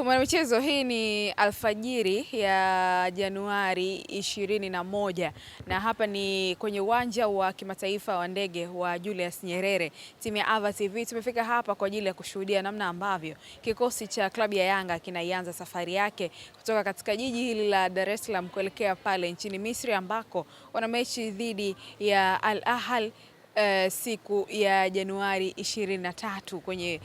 Mwanamichezo, hii ni alfajiri ya Januari 21 na hapa ni kwenye uwanja wa kimataifa wa ndege wa Julius Nyerere. Timu ya Ava TV tumefika hapa kwa ajili ya kushuhudia namna ambavyo kikosi cha klabu ya Yanga kinaianza safari yake kutoka katika jiji hili la Dar es Salaam kuelekea pale nchini Misri ambako wana mechi dhidi ya Al Ahly siku ya Januari 23 kwenye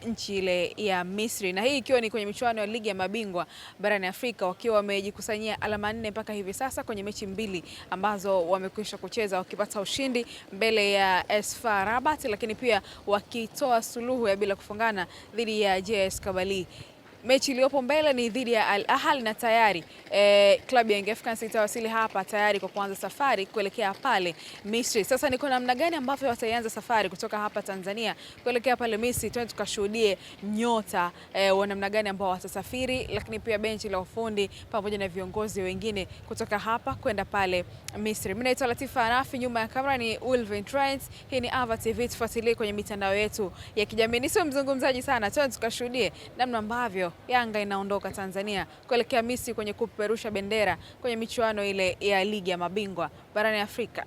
nchi ile ya Misri, na hii ikiwa ni kwenye michuano ya ligi ya mabingwa barani Afrika, wakiwa wamejikusanyia alama 4 mpaka hivi sasa kwenye mechi mbili ambazo wamekwisha kucheza, wakipata ushindi mbele ya AS FAR Rabat, lakini pia wakitoa suluhu ya bila kufungana dhidi ya JS Kabylie. Mechi iliyopo mbele ni dhidi ya Al Ahly na tayari klabu ya Young Africans itawasili hapa tayari kwa kuanza safari kuelekea pale Misri. Sasa ni kwa namna gani ambavyo wataanza safari kutoka hapa Tanzania kuelekea pale Misri? Twende tukashuhudie nyota wa namna gani ambao watasafiri, lakini pia benchi la ufundi pamoja na viongozi wengine kutoka hapa kwenda pale Misri. Mimi naitwa Latifa Arafi, nyuma ya kamera ni Ulvin Trent. Hii ni Ava TV, tufuatilie kwenye mitandao yetu ya kijamii. Nisio mzungumzaji sana, twende tukashuhudie namna ambavyo Yanga inaondoka Tanzania kuelekea Misri kwenye kupeperusha bendera kwenye michuano ile ya ligi ya mabingwa barani Afrika.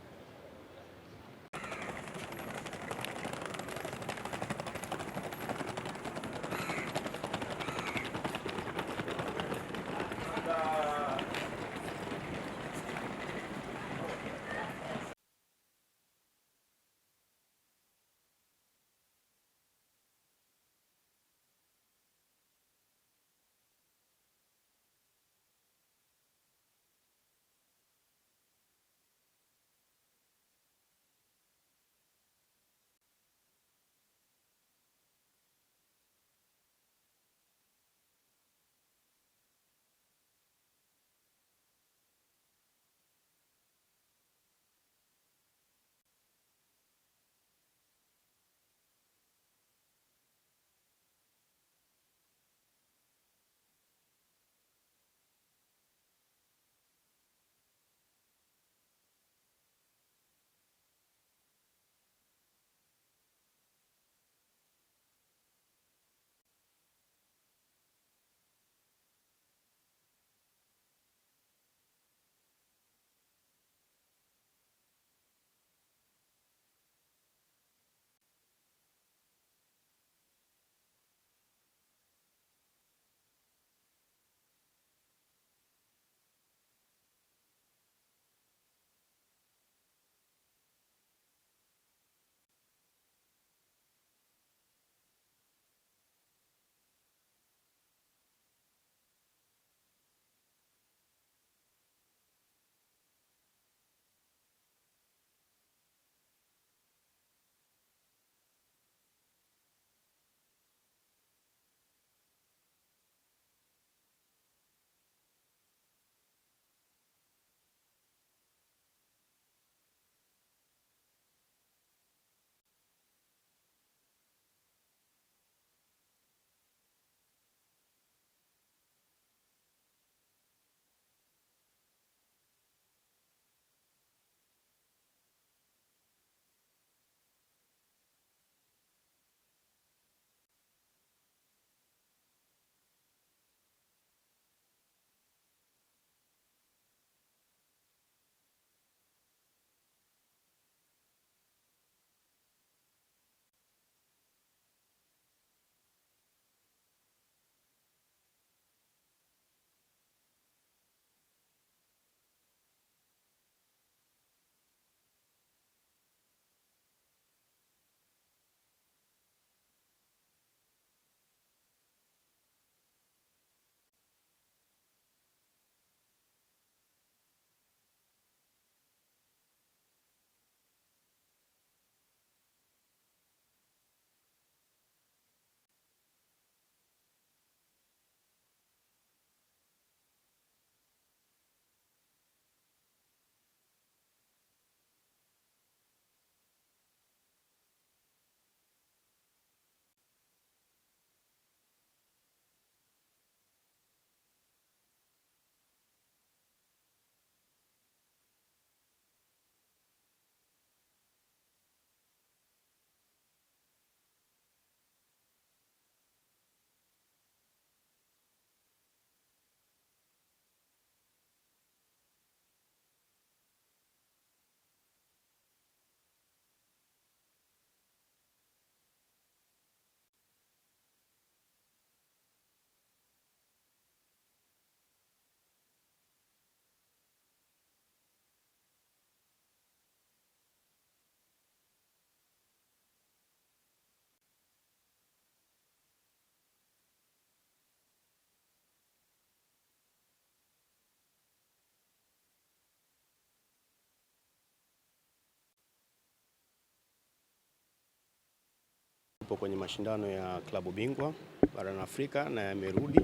tupo kwenye mashindano ya klabu bingwa barani Afrika na yamerudi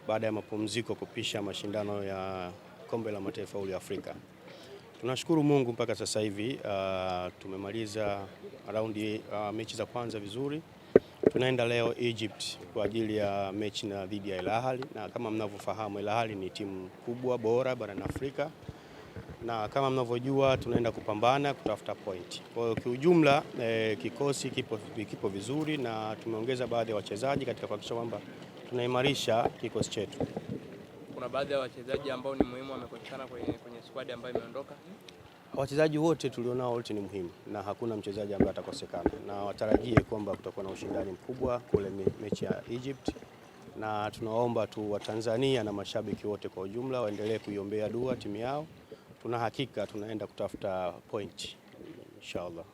baada ya mapumziko kupisha mashindano ya kombe la mataifa ya Afrika. Tunashukuru Mungu mpaka sasa hivi tumemaliza raundi mechi za kwanza vizuri. Tunaenda leo Egypt kwa ajili ya mechi na dhidi ya Al Ahly, na kama mnavyofahamu Al Ahly ni timu kubwa bora barani Afrika, na kama mnavyojua tunaenda kupambana kutafuta point. Kwa hiyo kiujumla kikosi kipo vizuri na tumeongeza baadhi ya wachezaji katika kuhakikisha kwamba tunaimarisha kikosi chetu. Kuna baadhi ya wachezaji ambao ni muhimu wamekosekana kwenye squad ambayo imeondoka. Wachezaji wote tulionao wote ni muhimu na hakuna mchezaji ambaye atakosekana, na watarajie kwamba kutakuwa na ushindani mkubwa kule mechi ya Egypt, na tunaomba tu Watanzania na mashabiki wote kwa ujumla waendelee kuiombea dua timu yao. Tuna hakika tunaenda kutafuta point inshallah.